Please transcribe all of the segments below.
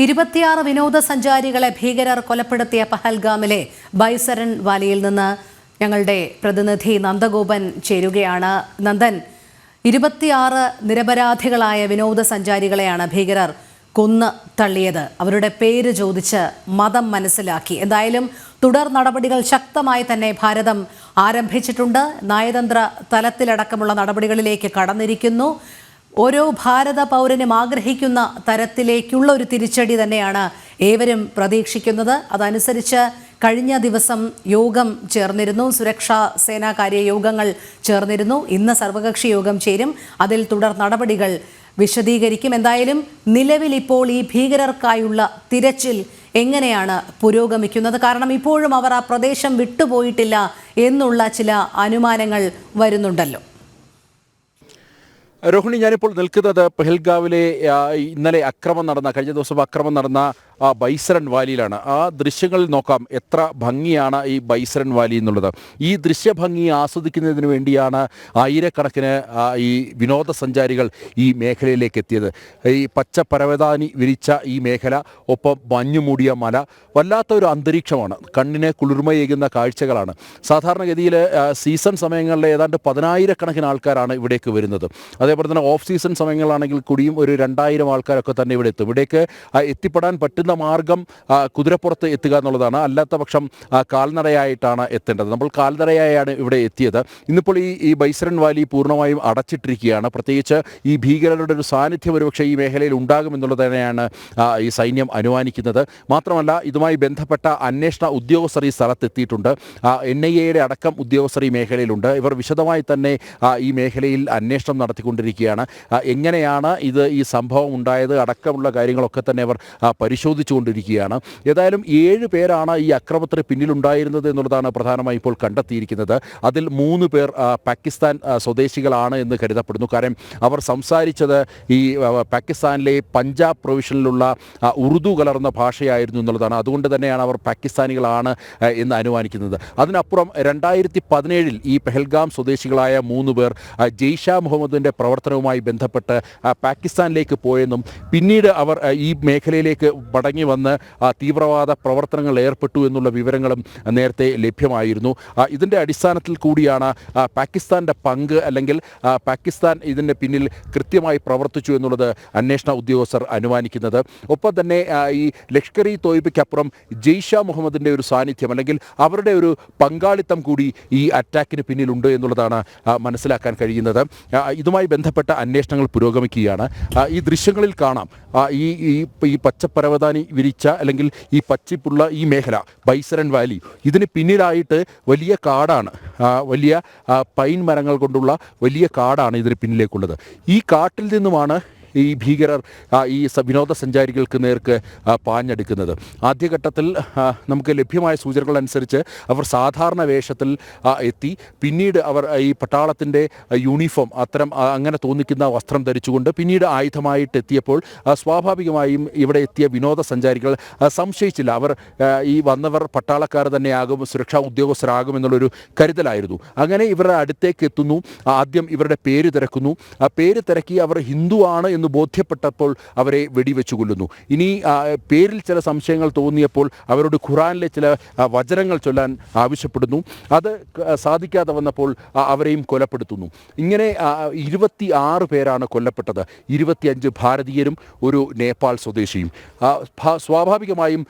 26 വിനോദസഞ്ചാരികളെ ഭീകരർ കൊലപ്പെടുത്തിയ പഹൽഗാമിലെ ബൈസരൻ വാലിയിൽ നിന്ന് ഞങ്ങളുടെ പ്രതിനിധി നന്ദഗോപൻ ചേരുകയാണ്. നന്ദൻ, 26 നിരപരാധികളായ വിനോദസഞ്ചാരികളെയാണ് ഭീകരർ കൊന്ന് തള്ളിയത്. അവരുടെ പേര് ചോദിച്ച് മതം മനസ്സിലാക്കി. എന്തായാലും തുടർ നടപടികൾ ശക്തമായി തന്നെ ഭാരതം ആരംഭിച്ചിട്ടുണ്ട്. നയതന്ത്ര തലത്തിലടക്കമുള്ള നടപടികളിലേക്ക് കടന്നിരിക്കുന്നു. ഓരോ ഭാരത പൗരനും ആഗ്രഹിക്കുന്ന തരത്തിലേക്കുള്ള ഒരു തിരിച്ചടി തന്നെയാണ് ഏവരും പ്രതീക്ഷിക്കുന്നത്. അതനുസരിച്ച് കഴിഞ്ഞ ദിവസം യോഗം ചേർന്നിരുന്നു, സുരക്ഷാ സേനാ കാര്യ യോഗങ്ങൾ ചേർന്നിരുന്നു. ഇന്ന് സർവകക്ഷി യോഗം ചേരും. അതിൽ തുടർ നടപടികൾ വിശദീകരിക്കും. എന്തായാലും നിലവിൽ ഇപ്പോൾ ഈ ഭീകരർക്കായുള്ള തിരച്ചിൽ എങ്ങനെയാണ് പുരോഗമിക്കുന്നത്? കാരണം ഇപ്പോഴും അവർ ആ പ്രദേശം വിട്ടുപോയിട്ടില്ല എന്നുള്ള ചില അനുമാനങ്ങൾ വരുന്നുണ്ടല്ലോ. രോഹിണി, ഞാനിപ്പോൾ നിൽക്കുന്നത് പെഹൽഗാവിലെ ഇന്നലെ കഴിഞ്ഞ ദിവസം അക്രമം നടന്ന ബൈസരൻ വാലിയിലാണ്. ആ ദൃശ്യങ്ങളിൽ നോക്കാം എത്ര ഭംഗിയാണ് ഈ ബൈസരൻ വാലി എന്നുള്ളത്. ഈ ദൃശ്യഭംഗി ആസ്വദിക്കുന്നതിന് വേണ്ടിയാണ് ആയിരക്കണക്കിന് ഈ വിനോദസഞ്ചാരികൾ ഈ മേഖലയിലേക്ക് എത്തിയത്. ഈ പച്ച പരവതാനി വിരിച്ച ഈ മേഖല, ഒപ്പം മഞ്ഞുമൂടിയ മല, വല്ലാത്തൊരു അന്തരീക്ഷമാണ്. കണ്ണിന് കുളിർമയേകുന്ന കാഴ്ചകളാണ്. സാധാരണഗതിയിൽ സീസൺ സമയങ്ങളിൽ ഏതാണ്ട് 10,000 ആൾക്കാരാണ് ഇവിടേക്ക് വരുന്നത്. അതേപോലെ തന്നെ ഓഫ് സീസൺ സമയങ്ങളിലാണെങ്കിൽ കൂടിയും ഒരു 2,000 ആൾക്കാരൊക്കെ തന്നെ ഇവിടെ എത്തും. ഇവിടേക്ക് എത്തിപ്പെടാൻ പറ്റുന്ന മാർഗം കുതിരപ്പുറത്ത് എത്തുക എന്നുള്ളതാണ്. അല്ലാത്ത പക്ഷം കാൽനടയായിട്ടാണ് എത്തേണ്ടത്. നമ്മൾ കാൽനടയായാണ് ഇവിടെ എത്തിയത്. ഇന്നിപ്പോൾ ഈ ബൈസരൻ വാലി പൂർണ്ണമായും അടച്ചിട്ടിരിക്കുകയാണ്. പ്രത്യേകിച്ച് ഈ ഭീകരരുടെ ഒരു സാന്നിധ്യം ഒരുപക്ഷെ ഈ മേഖലയിൽ ഉണ്ടാകുമെന്നുള്ളത് തന്നെയാണ് ഈ സൈന്യം അനുമാനിക്കുന്നത്. മാത്രമല്ല, ഇതുമായി ബന്ധപ്പെട്ട അന്വേഷണ ഉദ്യോഗസ്ഥർ ഈ സ്ഥലത്തെത്തിയിട്ടുണ്ട്. NIA അടക്കം ഉദ്യോഗസ്ഥർ ഈ മേഖലയിലുണ്ട്. ഇവർ വിശദമായി തന്നെ ഈ മേഖലയിൽ അന്വേഷണം നടത്തിക്കൊണ്ടിരിക്കുകയാണ്. എങ്ങനെയാണ് ഈ സംഭവം ഉണ്ടായത് അടക്കമുള്ള കാര്യങ്ങളൊക്കെ തന്നെ അവർ പരിശോധിച്ചുകൊണ്ടിരിക്കുകയാണ്. ഏതായാലും 7 പേരാണ് ഈ അക്രമത്തിന് പിന്നിലുണ്ടായിരുന്നത് എന്നുള്ളതാണ് പ്രധാനമായി ഇപ്പോൾ കണ്ടെത്തിയിരിക്കുന്നത്. അതിൽ 3 പേർ പാകിസ്ഥാൻ സ്വദേശികളാണ് എന്ന് കരുതപ്പെടുന്നു. കാരണം അവർ സംസാരിച്ചത് ഈ പാകിസ്ഥാനിലെ പഞ്ചാബ് പ്രൊവിഷനിലുള്ള ഉറുദു കലർന്ന ഭാഷയായിരുന്നു എന്നുള്ളതാണ്. അതുകൊണ്ട് തന്നെയാണ് അവർ പാകിസ്ഥാനികളാണ് എന്ന് അനുമാനിക്കുന്നത്. അതിനപ്പുറം 2017 ഈ പെഹൽഗാം സ്വദേശികളായ 3 പേർ ജെയ്ഷെ മുഹമ്മദിൻ്റെ പ്രവർത്തനവുമായി ബന്ധപ്പെട്ട് പാകിസ്ഥാനിലേക്ക് പോയെന്നും പിന്നീട് അവർ ഈ മേഖലയിലേക്ക് മടങ്ങി വന്ന് തീവ്രവാദ പ്രവർത്തനങ്ങൾ ഏർപ്പെട്ടു എന്നുള്ള വിവരങ്ങളും നേരത്തെ ലഭ്യമായിരുന്നു. ഇതിൻ്റെ അടിസ്ഥാനത്തിൽ കൂടിയാണ് പാകിസ്ഥാൻ്റെ പങ്ക്, അല്ലെങ്കിൽ പാകിസ്ഥാൻ ഇതിൻ്റെ പിന്നിൽ കൃത്യമായി പ്രവർത്തിച്ചു എന്നുള്ളത് അന്വേഷണ ഉദ്യോഗസ്ഥർ അനുമാനിക്കുന്നത്. ഒപ്പം തന്നെ ഈ ലഷ്കർ ഇ തോയ്ബയ്ക്കപ്പുറം ജെയ്ഷെ മുഹമ്മദിൻ്റെ ഒരു സാന്നിധ്യം, അല്ലെങ്കിൽ അവരുടെ ഒരു പങ്കാളിത്തം കൂടി ഈ അറ്റാക്കിന് പിന്നിലുണ്ട് എന്നുള്ളതാണ് മനസ്സിലാക്കാൻ കഴിയുന്നത്. ഇതുമായി ബന്ധപ്പെട്ട അന്വേഷണങ്ങൾ പുരോഗമിക്കുകയാണ്. ഈ ദൃശ്യങ്ങളിൽ കാണാം ഈ പച്ചപ്പരവതാനി വിരിച്ച, അല്ലെങ്കിൽ ഈ പച്ചിപ്പുള്ള ഈ മേഖല ബൈസരൻ വാലി, ഇതിന് പിന്നിലായിട്ട് വലിയ കാടാണ്. വലിയ പൈൻ മരങ്ങൾ കൊണ്ടുള്ള വലിയ കാടാണ് ഇതിന് പിന്നിലേക്കുള്ളത്. ഈ കാട്ടിൽ നിന്നുമാണ് ഈ ഭീകരർ ഈ വിനോദസഞ്ചാരികൾക്ക് നേർക്ക് പാഞ്ഞെടുക്കുന്നത്. ആദ്യഘട്ടത്തിൽ നമുക്ക് ലഭ്യമായ സൂചനകൾ അനുസരിച്ച് അവർ സാധാരണ വേഷത്തിൽ എത്തി. പിന്നീട് അവർ ഈ പട്ടാളത്തിൻ്റെ യൂണിഫോം, അങ്ങനെ തോന്നിക്കുന്ന വസ്ത്രം ധരിച്ചുകൊണ്ട് പിന്നീട് ആയുധമായിട്ട് എത്തിയപ്പോൾ സ്വാഭാവികമായും ഇവിടെ എത്തിയ വിനോദസഞ്ചാരികൾ സംശയിച്ചില്ല. അവർ ഈ വന്നവർ പട്ടാളക്കാർ തന്നെയാകും, സുരക്ഷാ ഉദ്യോഗസ്ഥരാകും എന്നുള്ളൊരു കരുതലായിരുന്നു. അങ്ങനെ ഇവരുടെ അടുത്തേക്ക് എത്തുന്നു. ആദ്യം ഇവരുടെ പേര് തിരക്കുന്നു. പേര് തിരക്കി അവർ ഹിന്ദുവാണ് എന്ന് ബോധ്യപ്പെട്ടപ്പോൾ അവരെ വെടിവെച്ചു കൊല്ലുന്നു. ഇനി പേരിൽ ചില സംശയങ്ങൾ തോന്നിയപ്പോൾ അവരോട് ഖുറാനിലെ ചില വചനങ്ങൾ ചൊല്ലാൻ ആവശ്യപ്പെടുന്നു. അത് സാധിക്കാതെ വന്നപ്പോൾ അവരെയും കൊലപ്പെടുത്തുന്നു. ഇങ്ങനെ 26 പേരാണ് കൊല്ലപ്പെട്ടത്. 25 ഭാരതീയരും ഒരു നേപ്പാൾ സ്വദേശിയും. സ്വാഭാവികമായും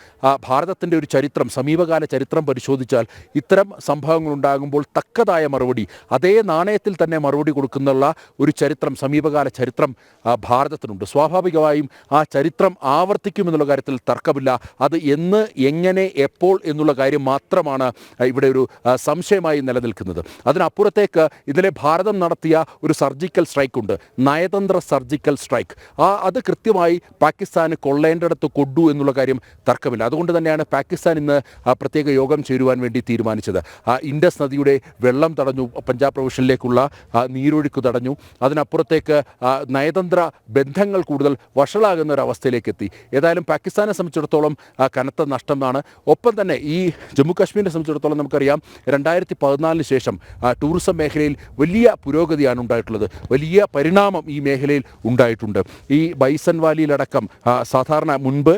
ഭാരതത്തിൻ്റെ ഒരു ചരിത്രം, സമീപകാല ചരിത്രം പരിശോധിച്ചാൽ ഇത്തരം സംഭവങ്ങൾ ഉണ്ടാകുമ്പോൾ തക്കതായ മറുപടി, അതേ നാണയത്തിൽ തന്നെ മറുപടി കൊടുക്കുന്നുള്ള ഒരു ചരിത്രം, സമീപകാല ചരിത്രം ഭാരതത്തിനുണ്ട്. സ്വാഭാവികമായും ആ ചരിത്രം ആവർത്തിക്കുമെന്നുള്ള കാര്യത്തിൽ തർക്കമില്ല. അത് എന്ന്, എങ്ങനെ, എപ്പോൾ എന്നുള്ള കാര്യം മാത്രമാണ് ഇവിടെ ഒരു സംശയമായി നിലനിൽക്കുന്നത്. അതിനപ്പുറത്തേക്ക് ഇന്നലെ ഭാരതം നടത്തിയ ഒരു സർജിക്കൽ സ്ട്രൈക്ക് ഉണ്ട്, നയതന്ത്ര സർജിക്കൽ സ്ട്രൈക്ക്. അത് കൃത്യമായി പാകിസ്ഥാന് കൊള്ളേണ്ടടുത്ത് കൊണ്ടു എന്നുള്ള കാര്യം തർക്കമില്ല. അതുകൊണ്ട് തന്നെയാണ് പാകിസ്ഥാൻ ഇന്ന് പ്രത്യേക യോഗം ചേരുവാൻ വേണ്ടി തീരുമാനിച്ചത്. ഇൻഡസ് നദിയുടെ വെള്ളം തടഞ്ഞു, പഞ്ചാബ് പ്രൊവിഷനിലേക്കുള്ള നീരൊഴുക്ക് തടഞ്ഞു. അതിനപ്പുറത്തേക്ക് നയതന്ത്ര ബന്ധങ്ങൾ കൂടുതൽ വഷളാകുന്ന ഒരു അവസ്ഥയിലേക്ക് എത്തി. ഏതായാലും പാകിസ്ഥാനെ സംബന്ധിച്ചിടത്തോളം കനത്ത നഷ്ടമാണ്. ഒപ്പം തന്നെ ഈ ജമ്മു കാശ്മീരിനെ സംബന്ധിച്ചിടത്തോളം നമുക്കറിയാം 2014 ശേഷം ടൂറിസം മേഖലയിൽ വലിയ പുരോഗതിയാണ് ഉണ്ടായിട്ടുള്ളത്. വലിയ പരിണാമം ഈ മേഖലയിൽ ഉണ്ടായിട്ടുണ്ട്. ഈ ബൈസൺ വാലിയിലടക്കം സാധാരണ മുൻപ്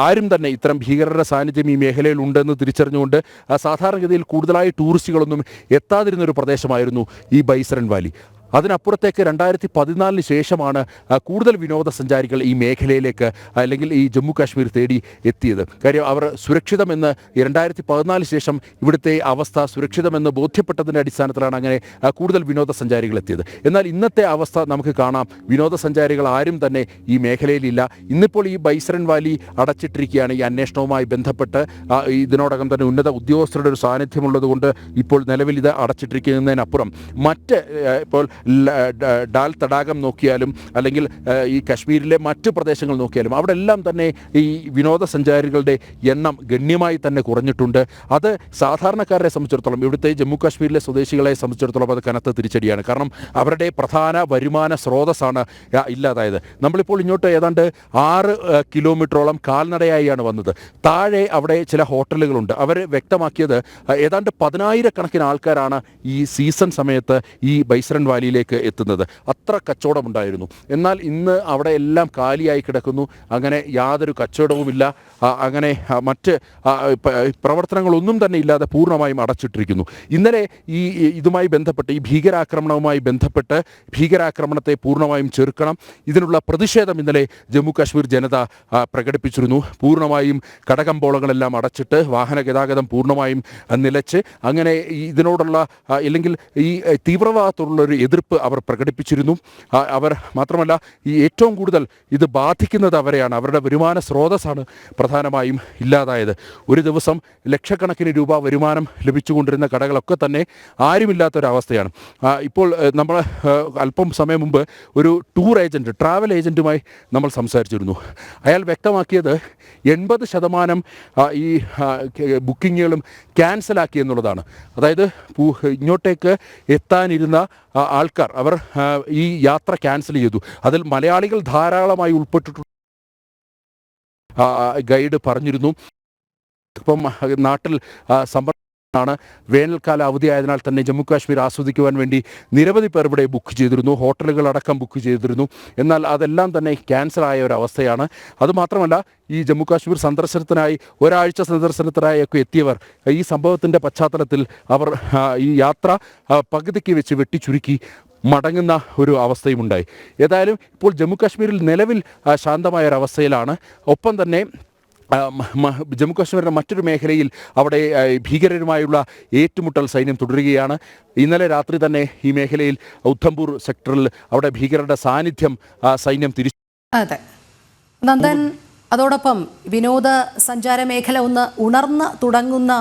ആരും തന്നെ ഇത്തരം ഭീകരരുടെ സാന്നിധ്യം ഈ മേഖലയിൽ ഉണ്ടെന്ന് തിരിച്ചറിഞ്ഞുകൊണ്ട് സാധാരണഗതിയിൽ കൂടുതലായി ടൂറിസ്റ്റുകളൊന്നും എത്താതിരുന്നൊരു പ്രദേശമായിരുന്നു ഈ ബൈസൺ വാലി. അതിനപ്പുറത്തേക്ക് 2014 ശേഷമാണ് കൂടുതൽ വിനോദസഞ്ചാരികൾ ഈ മേഖലയിലേക്ക് അല്ലെങ്കിൽ ഈ ജമ്മു കാശ്മീർ തേടി എത്തിയത്. കാര്യം അവർ സുരക്ഷിതമെന്ന് 2014 ശേഷം ഇവിടുത്തെ അവസ്ഥ സുരക്ഷിതമെന്ന് ബോധ്യപ്പെട്ടതിൻ്റെ അടിസ്ഥാനത്തിലാണ് അങ്ങനെ കൂടുതൽ വിനോദസഞ്ചാരികൾ എത്തിയത്. എന്നാൽ ഇന്നത്തെ അവസ്ഥ നമുക്ക് കാണാം, വിനോദസഞ്ചാരികൾ ആരും തന്നെ ഈ മേഖലയിലില്ല. ഇന്നിപ്പോൾ ഈ ബൈസൺ വാലി അടച്ചിട്ടിരിക്കുകയാണ്. ഈ അന്വേഷണവുമായി ബന്ധപ്പെട്ട് ഇതിനോടകം തന്നെ ഉന്നത ഉദ്യോഗസ്ഥരുടെ ഒരു സാന്നിധ്യമുള്ളതുകൊണ്ട് ഇപ്പോൾ നിലവിൽ ഇത് അടച്ചിട്ടിരിക്കുന്നതിനപ്പുറം മറ്റ് ഇപ്പോൾ ഡാൽ തടാകം നോക്കിയാലും അല്ലെങ്കിൽ ഈ കശ്മീരിലെ മറ്റ് പ്രദേശങ്ങൾ നോക്കിയാലും അവിടെ എല്ലാം തന്നെ ഈ വിനോദസഞ്ചാരികളുടെ എണ്ണം ഗണ്യമായി തന്നെ കുറഞ്ഞിട്ടുണ്ട്. അത് സാധാരണക്കാരെ സംബന്ധിച്ചിടത്തോളം, ഇവിടുത്തെ ജമ്മു കാശ്മീരിലെ സ്വദേശികളെ സംബന്ധിച്ചിടത്തോളം അത് കനത്ത തിരിച്ചടിയാണ്. കാരണം അവരുടെ പ്രധാന വരുമാന സ്രോതസ്സാണ് ഇല്ലാതായത്. നമ്മളിപ്പോൾ ഇങ്ങോട്ട് ഏതാണ്ട് 6 കിലോമീറ്ററോളം കാൽനടയായാണ് വന്നത്. താഴെ അവിടെ ചില ഹോട്ടലുകളുണ്ട്. അവർ വ്യക്തമാക്കിയത് ഏതാണ്ട് 10,000 ആൾക്കാരാണ് ഈ സീസൺ സമയത്ത് ഈ ബൈസൺ വാലിയിലേക്ക് എത്തുന്നത്. അത്ര കച്ചവടമുണ്ടായിരുന്നു. എന്നാൽ ഇന്ന് അവിടെ എല്ലാം കാലിയായി കിടക്കുന്നു. അങ്ങനെ യാതൊരു കച്ചവടവുമില്ല. അങ്ങനെ മറ്റ് പ്രവർത്തനങ്ങളൊന്നും തന്നെ ഇല്ലാതെ പൂർണ്ണമായും അടച്ചിട്ടിരിക്കുന്നു. ഇന്നലെ ഇതുമായി ബന്ധപ്പെട്ട് ഈ ഭീകരാക്രമണവുമായി ബന്ധപ്പെട്ട് ഭീകരാക്രമണത്തെ പൂർണ്ണമായും ചെറുക്കണം, ഇതിനുള്ള പ്രതിഷേധം ഇന്നലെ ജമ്മു കാശ്മീർ ജനത പ്രകടിപ്പിച്ചിരുന്നു. പൂർണ്ണമായും കടകമ്പോളങ്ങളെല്ലാം അടച്ചിട്ട് വാഹന ഗതാഗതം പൂർണ്ണമായും നിലച്ച് അങ്ങനെ ഇതിനോടുള്ള അല്ലെങ്കിൽ ഈ തീവ്രവാദത്തോടുള്ളൊരു എതിർപ്പ് അവർ പ്രകടിപ്പിച്ചിരുന്നു. അവർ മാത്രമല്ല, ഈ ഏറ്റവും കൂടുതൽ ഇത് ബാധിക്കുന്നത് അവരെയാണ്. അവരുടെ വരുമാന സ്രോതസ്സാണ് പ്രധാനമായും ഇല്ലാതായത്. ഒരു ദിവസം ലക്ഷക്കണക്കിന് രൂപ വരുമാനം ലഭിച്ചുകൊണ്ടിരുന്ന കടകളൊക്കെ തന്നെ ആരുമില്ലാത്തൊരവസ്ഥയാണ്. ഇപ്പോൾ നമ്മൾ അല്പം സമയം മുമ്പ് ഒരു ടൂർ ഏജൻറ്റ്, ട്രാവൽ ഏജൻറ്റുമായി നമ്മൾ സംസാരിച്ചിരുന്നു. അയാൾ വ്യക്തമാക്കിയത് 80% ഈ ബുക്കിങ്ങുകളും ക്യാൻസലാക്കി എന്നുള്ളതാണ്. അതായത് ഇങ്ങോട്ടേക്ക് എത്താനിരുന്ന ആൾക്കാർ അവർ ഈ യാത്ര ക്യാൻസൽ ചെയ്തു. അതിൽ മലയാളികൾ ധാരാളമായി ഉൾപ്പെട്ടിട്ടുണ്ട്. ഗൈഡ് പറഞ്ഞിരുന്നു. ഇപ്പം നാട്ടിൽ ആണ് വേനൽക്കാല അവധിയായതിനാൽ തന്നെ ജമ്മു കാശ്മീർ ആസ്വദിക്കുവാൻ വേണ്ടി നിരവധി പേർ ഇവിടെ ബുക്ക് ചെയ്തിരുന്നു. ഹോട്ടലുകളടക്കം ബുക്ക് ചെയ്തിരുന്നു. എന്നാൽ അതെല്ലാം തന്നെ ക്യാൻസലായ ഒരവസ്ഥയാണ്. അതുമാത്രമല്ല, ഈ ജമ്മു കാശ്മീർ സന്ദർശനത്തിനായി ഒരാഴ്ച സന്ദർശനത്തിനായൊക്കെ എത്തിയവർ ഈ സംഭവത്തിൻ്റെ പശ്ചാത്തലത്തിൽ അവർ ഈ യാത്ര പകുതിക്ക് വെച്ച് വെട്ടിച്ചുരുക്കി മടങ്ങുന്ന ഒരു അവസ്ഥയുമുണ്ടായി. ഏതായാലും ഇപ്പോൾ ജമ്മു കാശ്മീരിൽ നിലവിൽ ശാന്തമായൊരവസ്ഥയിലാണ്. ഒപ്പം തന്നെ ജമ്മു കാശ്മീരിൻ്റെ മറ്റൊരു മേഖലയിൽ അവിടെ ഭീകരരുമായുള്ള ഏറ്റുമുട്ടൽ സൈന്യം തുടരുകയാണ്. ഇന്നലെ രാത്രി തന്നെ ഈ മേഖലയിൽ ഉദ്ധംപൂർ സെക്ടറിൽ അവിടെ ഭീകരരുടെ സാന്നിധ്യം സൈന്യം തിരിച്ചു. അതെ നന്ദൻ, അതോടൊപ്പം വിനോദസഞ്ചാര മേഖല ഒന്ന് ഉണർന്ന് തുടങ്ങുന്ന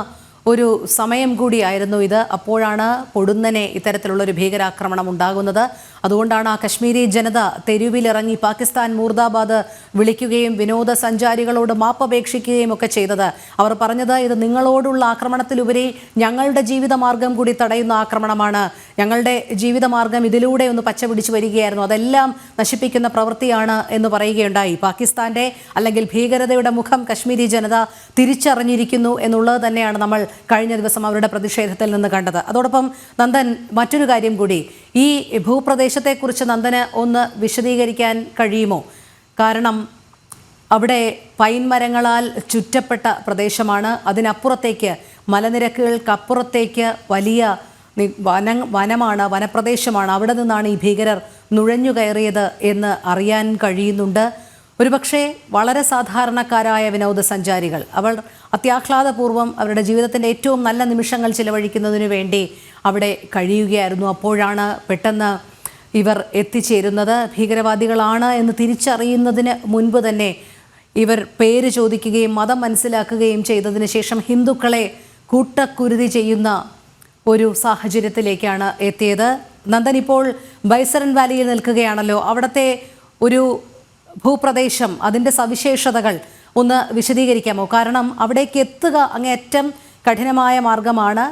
ഒരു സമയം കൂടിയായിരുന്നു ഇത്. അപ്പോഴാണ് പൊടുന്നനെ ഇത്തരത്തിലുള്ളൊരു ഭീകരാക്രമണം ഉണ്ടാകുന്നത്. അതുകൊണ്ടാണ് ആ കശ്മീരി ജനത തെരുവിലിറങ്ങി പാകിസ്ഥാൻ മൂർദാബാദ് വിളിക്കുകയും വിനോദസഞ്ചാരികളോട് മാപ്പപേക്ഷിക്കുകയും ഒക്കെ ചെയ്തത്. അവർ പറഞ്ഞത്, ഇത് നിങ്ങളോടുള്ള ആക്രമണത്തിലുപരി ഞങ്ങളുടെ ജീവിതമാർഗം കൂടി തടയുന്ന ആക്രമണമാണ്, ഞങ്ങളുടെ ജീവിതമാർഗം ഇതിലൂടെ ഒന്ന് പച്ചപിടിച്ചു വരികയായിരുന്നു, അതെല്ലാം നശിപ്പിക്കുന്ന പ്രവൃത്തിയാണ് എന്ന് പറയുകയുണ്ടായി. പാകിസ്ഥാന്റെ അല്ലെങ്കിൽ ഭീകരതയുടെ മുഖം കശ്മീരി ജനത തിരിച്ചറിഞ്ഞിരിക്കുന്നു എന്നുള്ളത് തന്നെയാണ് നമ്മൾ കഴിഞ്ഞ ദിവസം അവരുടെ പ്രതിഷേധത്തിൽ നിന്ന് കണ്ടത്. അതോടൊപ്പം നന്ദൻ, മറ്റൊരു കാര്യം കൂടി, ഈ ഭൂപ്രദേശത്തെക്കുറിച്ച് നന്ദന് ഒന്ന് വിശദീകരിക്കാൻ കഴിയുമോ? കാരണം അവിടെ പൈൻ മരങ്ങളാൽ ചുറ്റപ്പെട്ട പ്രദേശമാണ്. അതിനപ്പുറത്തേക്ക് മലനിരക്കുകൾക്കപ്പുറത്തേക്ക് വലിയ വനമാണ്, വനപ്രദേശമാണ്. അവിടെ നിന്നാണ് ഈ ഭീകരർ നുഴഞ്ഞു കയറിയത് എന്ന് അറിയാൻ കഴിയുന്നുണ്ട്. ഒരുപക്ഷെ വളരെ സാധാരണക്കാരായ വിനോദസഞ്ചാരികൾ അവർ അത്യാഹ്ലാദപൂർവ്വം അവരുടെ ജീവിതത്തിൻ്റെ ഏറ്റവും നല്ല നിമിഷങ്ങൾ ചിലവഴിക്കുന്നതിന് വേണ്ടി അവിടെ കഴിയുകയായിരുന്നു. അപ്പോഴാണ് പെട്ടെന്ന് ഇവർ എത്തിച്ചേരുന്നത്. ഭീകരവാദികളാണ് എന്ന് തിരിച്ചറിയുന്നതിന് മുൻപ് തന്നെ ഇവർ പേര് ചോദിക്കുകയും മതം മനസ്സിലാക്കുകയും ചെയ്തതിന് ശേഷം ഹിന്ദുക്കളെ കൂട്ടക്കുരുതി ചെയ്യുന്ന ഒരു സാഹചര്യത്തിലേക്കാണ് എത്തിയത്. നന്ദൻ ഇപ്പോൾ ബൈസൺ വാലിയിൽ നിൽക്കുകയാണല്ലോ. അവിടുത്തെ ഒരു ഭൂപ്രദേശം, അതിൻ്റെ സവിശേഷതകൾ ഒന്ന് വിശദീകരിക്കാമോ? കാരണം അവിടേക്ക് എത്തുക അങ്ങേയറ്റം കഠിനമായ മാർഗമാണ്.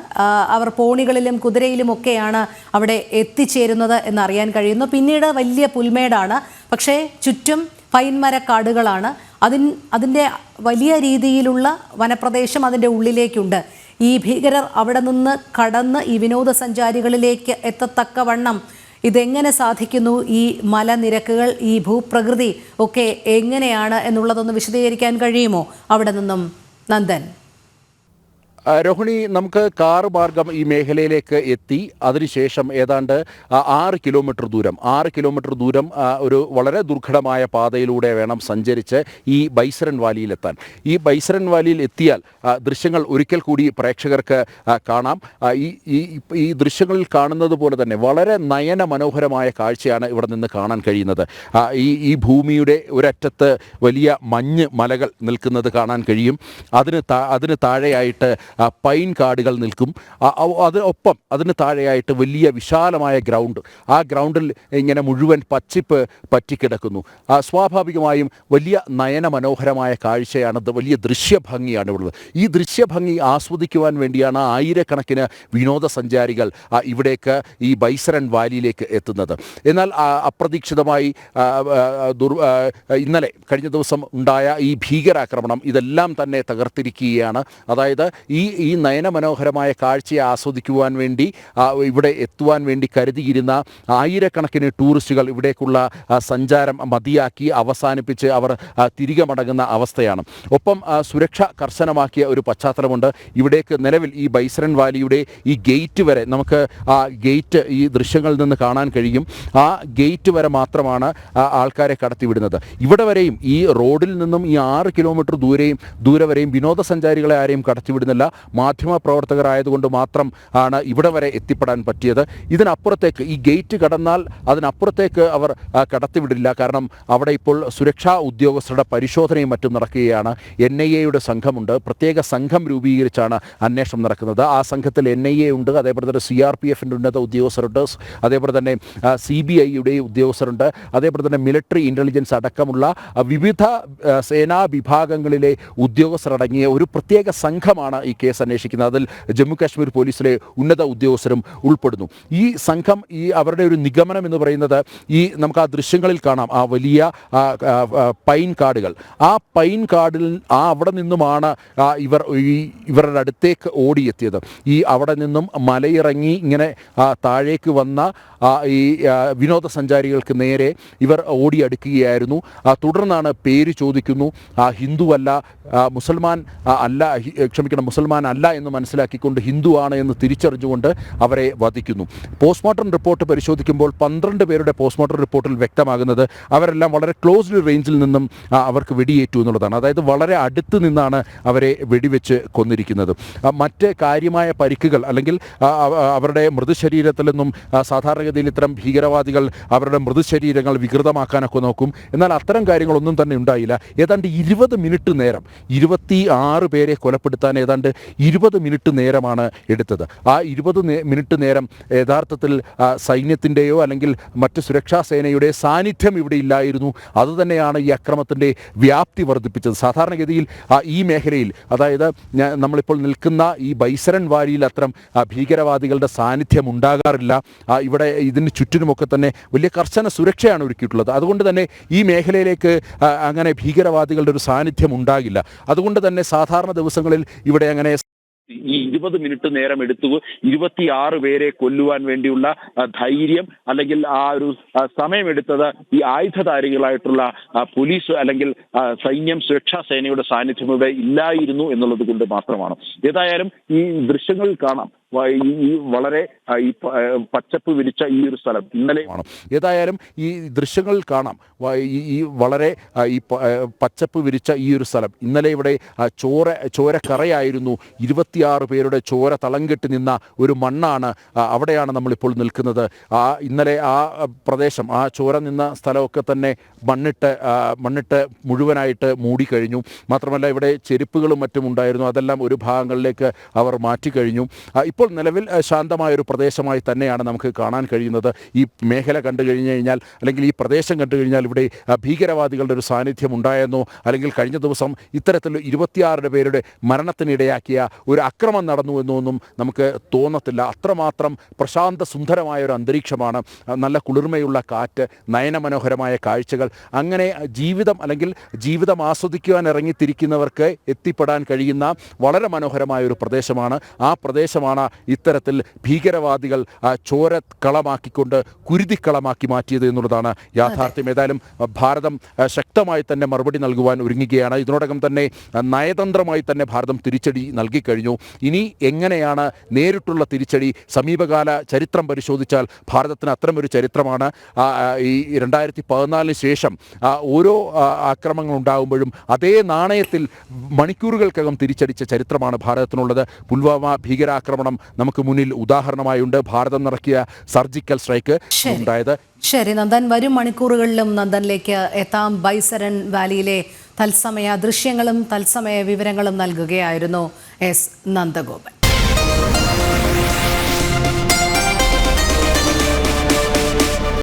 അവർ പോണികളിലും കുതിരയിലുമൊക്കെയാണ് അവിടെ എത്തിച്ചേരുന്നത് എന്നറിയാൻ കഴിയുന്നു. പിന്നീട് വലിയ പുൽമേടാണ്, പക്ഷേ ചുറ്റും പൈൻമരക്കാടുകളാണ്. അതിൻ്റെ വലിയ രീതിയിലുള്ള വനപ്രദേശം അതിൻ്റെ ഉള്ളിലേക്കുണ്ട്. ഈ ഭീകരർ അവിടെ നിന്ന് കടന്ന് ഈ വിനോദസഞ്ചാരികളിലേക്ക് എത്തത്തക്കവണ്ണം ഇതെങ്ങനെ സാധിക്കുന്നു? ഈ മലനിരക്കുകൾ, ഈ ഭൂപ്രകൃതി ഒക്കെ എങ്ങനെയാണ് എന്നുള്ളതൊന്ന് വിശദീകരിക്കാൻ കഴിയുമോ അവിടെ നിന്നും നന്ദൻ? രോഹിണി, നമുക്ക് കാറ് മാർഗം ഈ മേഖലയിലേക്ക് എത്തി അതിനുശേഷം ഏതാണ്ട് 6 കിലോമീറ്റർ ദൂരം ഒരു വളരെ ദുർഘടമായ പാതയിലൂടെ വേണം സഞ്ചരിച്ച് ഈ ബൈസരൻ വാലിയിലെത്താൻ. ഈ ബൈസരൻ വാലിയിൽ എത്തിയാൽ ദൃശ്യങ്ങൾ ഒരിക്കൽ കൂടി പ്രേക്ഷകർക്ക് കാണാം. ഈ ദൃശ്യങ്ങളിൽ കാണുന്നത് പോലെ തന്നെ വളരെ നയന മനോഹരമായ കാഴ്ചയാണ് ഇവിടെ നിന്ന് കാണാൻ കഴിയുന്നത്. ഈ ഭൂമിയുടെ ഒരറ്റത്ത് വലിയ മഞ്ഞ് മലകൾ നിൽക്കുന്നത് കാണാൻ കഴിയും. അതിന് താഴെയായിട്ട് പൈൻ കാടുകൾ നിൽക്കും. ഒപ്പം അതിന് താഴെയായിട്ട് വലിയ വിശാലമായ ഗ്രൗണ്ട്. ആ ഗ്രൗണ്ടിൽ ഇങ്ങനെ മുഴുവൻ പച്ചിപ്പ് പറ്റിക്കിടക്കുന്നു. സ്വാഭാവികമായും വലിയ നയന മനോഹരമായ കാഴ്ചയാണ്, വലിയ ദൃശ്യഭംഗിയാണ് ഉള്ളത്. ഈ ദൃശ്യഭംഗി ആസ്വദിക്കുവാൻ വേണ്ടിയാണ് ആയിരക്കണക്കിന് വിനോദസഞ്ചാരികൾ ഇവിടേക്ക് ഈ ബൈസരൻ വാലിയിലേക്ക് എത്തുന്നത്. എന്നാൽ അപ്രതീക്ഷിതമായി ഇന്നലെ കഴിഞ്ഞ ദിവസം ഉണ്ടായ ഈ ഭീകരാക്രമണം ഇതെല്ലാം തന്നെ തകർത്തിരിക്കുകയാണ്. അതായത് ഈ നയനമനോഹരമായ കാഴ്ചയെ ആസ്വദിക്കുവാൻ വേണ്ടി ഇവിടെ എത്തുവാൻ വേണ്ടി കരുതിയിരുന്ന ആയിരക്കണക്കിന് ടൂറിസ്റ്റുകൾ ഇവിടേക്കുള്ള സഞ്ചാരം മതിയാക്കി അവസാനിപ്പിച്ച് അവർ തിരികെ മടങ്ങുന്ന അവസ്ഥയാണ്. ഒപ്പം സുരക്ഷ കർശനമാക്കിയ ഒരു പശ്ചാത്തലമുണ്ട്. ഇവിടേക്ക് നിലവിൽ ഈ ബൈസരൻ വാലിയുടെ ഈ ഗേറ്റ് വരെ നമുക്ക് ആ ഗേറ്റ് ഈ ദൃശ്യങ്ങളിൽ നിന്ന് കാണാൻ കഴിയും. ആ ഗേറ്റ് വരെ മാത്രമാണ് ആൾക്കാരെ കടത്തിവിടുന്നത്. ഇവിടെ വരെയും ഈ റോഡിൽ നിന്നും ഈ 6 കിലോമീറ്റർ ദൂരെ വരെയും വിനോദസഞ്ചാരികളെ ആരെയും കടത്തിവിടുന്നില്ല. മാധ്യമപ്രവർത്തകരായതുകൊണ്ട് മാത്രം ആണ് ഇവിടെ വരെ എത്തിപ്പെടാൻ പറ്റിയത്. ഇതിനപ്പുറത്തേക്ക് ഈ ഗേറ്റ് കടന്നാൽ അതിനപ്പുറത്തേക്ക് അവർ കടത്തിവിടില്ല. കാരണം അവിടെ ഇപ്പോൾ സുരക്ഷാ ഉദ്യോഗസ്ഥരുടെ പരിശോധനയും മറ്റും നടക്കുകയാണ്. NIA സംഘമുണ്ട്. പ്രത്യേക സംഘം രൂപീകരിച്ചാണ് അന്വേഷണം നടക്കുന്നത്. ആ സംഘത്തിൽ NIA ഉണ്ട്, അതേപോലെ തന്നെ CRPFൻ്റെ ഉന്നത ഉദ്യോഗസ്ഥരുണ്ട്, അതേപോലെ തന്നെ CBI ഉദ്യോഗസ്ഥരുണ്ട്, അതേപോലെ തന്നെ മിലിറ്ററി ഇൻ്റലിജൻസ് അടക്കമുള്ള വിവിധ സേനാ വിഭാഗങ്ങളിലെ ഉദ്യോഗസ്ഥരടങ്ങിയ ഒരു പ്രത്യേക സംഘമാണ് ഈ കേസ് അന്വേഷിക്കുന്നത്. അതിൽ ജമ്മു കാശ്മീർ പോലീസിലെ ഉന്നത ഉദ്യോഗസ്ഥരും ഉൾപ്പെടുന്നു. ഈ സംഘം അവരുടെ ഒരു നിഗമനം എന്ന് പറയുന്നത് നമുക്ക് ആ ദൃശ്യങ്ങളിൽ കാണാം ആ വലിയ പൈൻ കാടുകൾ. ആ പൈൻ കാടിൽ അവിടെ നിന്നുമാണ് ഇവരുടെ അടുത്തേക്ക് ഓടിയെത്തിയത്. അവിടെ നിന്നും മലയിറങ്ങി ഇങ്ങനെ താഴേക്ക് വന്ന ഈ വിനോദസഞ്ചാരികൾക്ക് നേരെ ഇവർ ഓടിയടുക്കുകയായിരുന്നു. തുടർന്നാണ് പേര് ചോദിക്കുന്നു, ഹിന്ദുവല്ല, മുസൽമാൻ അല്ല എന്ന് മനസ്സിലാക്കിക്കൊണ്ട് ഹിന്ദുവാണ് എന്ന് തിരിച്ചറിഞ്ഞുകൊണ്ട് അവരെ വധിക്കുന്നു. പോസ്റ്റ്മോർട്ടം റിപ്പോർട്ട് പരിശോധിക്കുമ്പോൾ 12 പേരുടെ പോസ്റ്റ്മോർട്ടം റിപ്പോർട്ടിൽ വ്യക്തമാകുന്നത് അവരെല്ലാം വളരെ ക്ലോസ്ഡ് റേഞ്ചിൽ നിന്നും അവർക്ക് വെടിയേറ്റു എന്നുള്ളതാണ്. അതായത് വളരെ അടുത്ത് നിന്നാണ് അവരെ വെടിവെച്ച് കൊന്നിരിക്കുന്നത്. മറ്റ് കാര്യമായ പരിക്കുകൾ അല്ലെങ്കിൽ അവരുടെ മൃതശരീരത്തിൽ നിന്നും സാധാരണഗതിയിൽ ഇത്തരം ഭീകരവാദികൾ അവരുടെ മൃതശരീരങ്ങൾ വികൃതമാക്കാനൊക്കെ നോക്കും. എന്നാൽ അത്തരം കാര്യങ്ങളൊന്നും തന്നെ ഉണ്ടായില്ല. ഏതാണ്ട് 20 മിനിറ്റ് നേരം 26 പേരെ കൊലപ്പെടുത്താൻ ഏതാണ്ട് 20 മിനിറ്റ് നേരമാണ് എടുത്തത്. ആ 20 മിനിറ്റ് നേരം യഥാർത്ഥത്തിൽ സൈന്യത്തിൻ്റെയോ അല്ലെങ്കിൽ മറ്റ് സുരക്ഷാ സേനയുടെ സാന്നിധ്യം ഇവിടെ ഇല്ലായിരുന്നു. അതുതന്നെയാണ് ഈ അക്രമത്തിൻ്റെ വ്യാപ്തി വർദ്ധിപ്പിച്ചത്. സാധാരണഗതിയിൽ ഈ മേഖലയിൽ, അതായത് നമ്മളിപ്പോൾ നിൽക്കുന്ന ഈ ബൈസരൻ വാലിയിൽ അത്തരം ഭീകരവാദികളുടെ സാന്നിധ്യം ഉണ്ടാകാറില്ല. ഇവിടെ ഇതിന് ചുറ്റിനുമൊക്കെ തന്നെ വലിയ കർശന സുരക്ഷയാണ് ഒരുക്കിയിട്ടുള്ളത്. അതുകൊണ്ട് തന്നെ ഈ മേഖലയിലേക്ക് അങ്ങനെ ഭീകരവാദികളുടെ ഒരു സാന്നിധ്യം ഉണ്ടാകില്ല. അതുകൊണ്ട് തന്നെ സാധാരണ ദിവസങ്ങളിൽ ഇവിടെ അങ്ങനെ ഈ 20 മിനിറ്റ് നേരം എടുത്തു 26 പേരെ കൊല്ലുവാൻ വേണ്ടിയുള്ള ധൈര്യം അല്ലെങ്കിൽ ആ ഒരു സമയമെടുത്തത് ഈ ആയുധധാരികളായിട്ടുള്ള പോലീസ് അല്ലെങ്കിൽ സൈന്യം, സുരക്ഷാ സേനയുടെ സാന്നിധ്യം ഇവിടെ ഇല്ലായിരുന്നു എന്നുള്ളത് കൊണ്ട് മാത്രമാണ്. ഏതായാലും ഈ ദൃശ്യങ്ങളിൽ കാണാം ഈ വളരെ ഈ പച്ചപ്പ് വിരിച്ച ഈ ഒരു സ്ഥലം ഇന്നലെ ഏതായാലും ഈ ദൃശ്യങ്ങളിൽ കാണാം ഈ വളരെ ഈ പച്ചപ്പ് വിരിച്ച ഈ ഒരു സ്ഥലം ഇന്നലെ ഇവിടെ ചോരക്കറയായിരുന്നു. 26 പേരുടെ ചോര തളം കെട്ടി നിന്ന ഒരു മണ്ണാണ്. അവിടെയാണ് നമ്മളിപ്പോൾ നിൽക്കുന്നത്. ഇന്നലെ ആ പ്രദേശം, ആ ചോര നിന്ന സ്ഥലമൊക്കെ തന്നെ മണ്ണിട്ട് മുഴുവനായിട്ട് മൂടിക്കഴിഞ്ഞു. മാത്രമല്ല ഇവിടെ ചെരുപ്പുകളും മറ്റും ഉണ്ടായിരുന്നു. അതെല്ലാം ഒരു ഭാഗങ്ങളിലേക്ക് അവർ മാറ്റിക്കഴിഞ്ഞു. ഇപ്പോൾ നിലവിൽ ശാന്തമായ ഒരു പ്രദേശമായി തന്നെയാണ് നമുക്ക് കാണാൻ കഴിയുന്നത്. ഈ മേഖല കണ്ടു കഴിഞ്ഞു കഴിഞ്ഞാൽ, അല്ലെങ്കിൽ ഈ പ്രദേശം കണ്ടു കഴിഞ്ഞാൽ ഇവിടെ ഭീകരവാദികളുടെ ഒരു സാന്നിധ്യം ഉണ്ടായെന്നോ, അല്ലെങ്കിൽ കഴിഞ്ഞ ദിവസം ഇത്തരത്തിൽ 26 പേരുടെ മരണത്തിനിടയാക്കിയ ഒരു അക്രമം നടന്നു എന്നൊന്നും നമുക്ക് തോന്നത്തില്ല. അത്രമാത്രം പ്രശാന്ത സുന്ദരമായ ഒരു അന്തരീക്ഷമാണ്, നല്ല കുളിർമയുള്ള കാറ്റ്, നയനമനോഹരമായ കാഴ്ചകൾ. അങ്ങനെ ജീവിതം അല്ലെങ്കിൽ ജീവിതം ആസ്വദിക്കുവാൻ ഇറങ്ങിത്തിരിക്കുന്നവർക്ക് എത്തിപ്പെടാൻ കഴിയുന്ന വളരെ മനോഹരമായ ഒരു പ്രദേശമാണ്. ആ പ്രദേശമാണ് ഇത്തരത്തിൽ ഭീകരവാദികൾ ചോരക്കളമാക്കിക്കൊണ്ട് കുരുതിക്കളമാക്കി മാറ്റിയത് എന്നുള്ളതാണ് യാഥാർത്ഥ്യം. ഏതായാലും ഭാരതം ശക്തമായി തന്നെ മറുപടി നൽകുവാൻ ഒരുങ്ങുകയാണ്. ഇതിനോടകം തന്നെ നയതന്ത്രമായി തന്നെ ഭാരതം തിരിച്ചടി നൽകിക്കഴിഞ്ഞു. ഇനി എങ്ങനെയാണ് നേരിട്ടുള്ള തിരിച്ചടി? സമീപകാല ചരിത്രം പരിശോധിച്ചാൽ ഭാരതത്തിന് അത്തരമൊരു ചരിത്രമാണ്. ഈ 2014 ശേഷം ഓരോ ആക്രമണങ്ങൾ ഉണ്ടാകുമ്പോഴും അതേ നാണയത്തിൽ മണിക്കൂറുകൾക്കകം തിരിച്ചടിച്ച ചരിത്രമാണ് ഭാരതത്തിനുള്ളത്. പുൽവാമ ഭീകരാക്രമണം നമുക്ക് മുന്നിൽ ഉദാഹരണമായുണ്ട്. ഭാരതം നടത്തിയ സർജിക്കൽ സ്ട്രൈക്ക് ഉണ്ടായത്. ശരി നന്ദൻ, വരും മണിക്കൂറുകളിലും നന്ദനിലേക്ക് എത്താം. ബൈസരൺ വാലിയിലെ തത്സമയ ദൃശ്യങ്ങളും തത്സമയ വിവരങ്ങളും നൽകുകയായിരുന്നു എസ് നന്ദഗോപൻ.